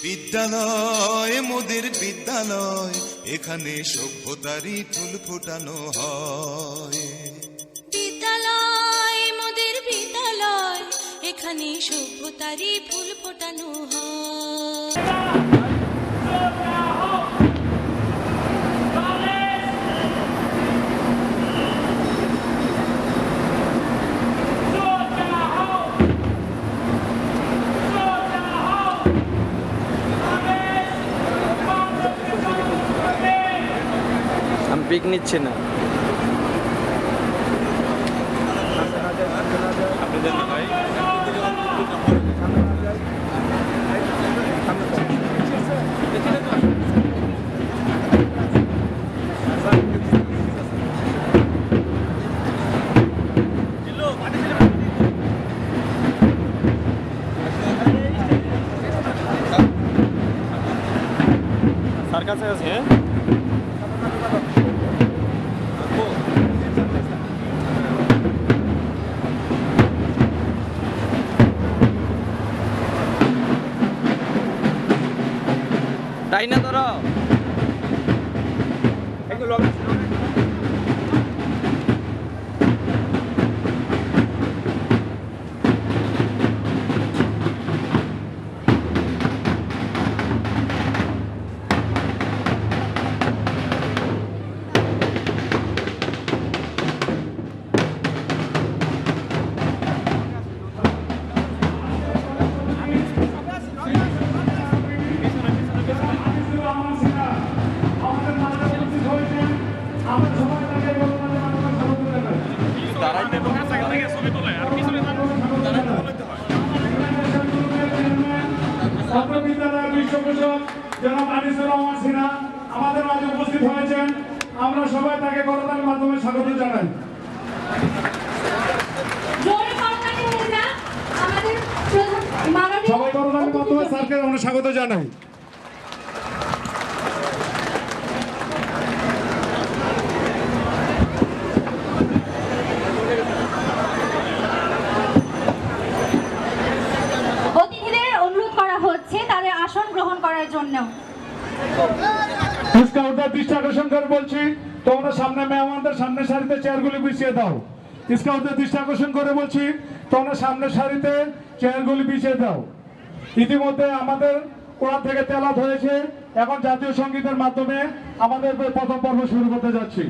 বিদ্যালয় মোদের বিদ্যালয়, এখানে সভ্যতারই ফুল ফোটানো হয়। বিদ্যালয় মোদের বিদ্যালয়, এখানে সভ্যতারই ফুল ফোটানো হয়। আমি পিক নিচ্ছি না। স্যার কাছে আছে ডাইনা ধরো। আমাদের মাঝে উপস্থিত হয়েছেন, আমরা সবাই তাকে করতালির মাধ্যমে স্বাগত জানাই। সবাই করতালির মাধ্যমে স্যারকে আমরা স্বাগত জানাই। অতিথিদের অনুরোধ করা হচ্ছে তাদের আসন গ্রহণ করার জন্য। স্কাউটদের দৃষ্টি আকর্ষণ করে বলছি, তোমরা সামনে মেহমানদের সামনের সারিতে চেয়ারগুলি বিছিয়ে দাও। স্কাউটদের দৃষ্টি আকর্ষণ করে বলছি, তোমরা সামনের সারিতে চেয়ারগুলি বিছিয়ে দাও। ইতিমধ্যে আমাদের কোরআন থেকে তেলাওয়াত হয়েছে, এখন জাতীয় সঙ্গীতের মাধ্যমে আমাদের প্রথম পর্ব শুরু করতে যাচ্ছি।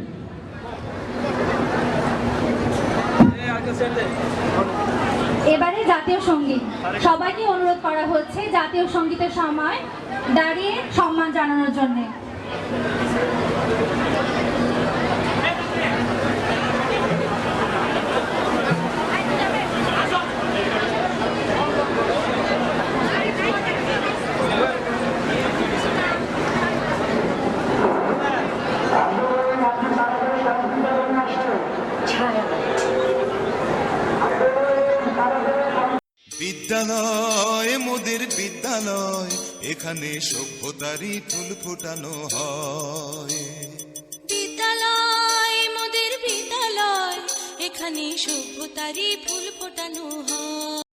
এবারে জাতীয় সঙ্গীত, সবাইকে অনুরোধ করা হচ্ছে জাতীয় সঙ্গীতের সময় দাঁড়িয়ে সম্মান জানানোর জন্য। বিদ্যালয় মোদের বিদ্যালয়, এখানে সভ্যতারই ফুল ফোটানো হয়। বিদ্যালয় মোদের বিদ্যালয়, এখানে সভ্যতারই ফুল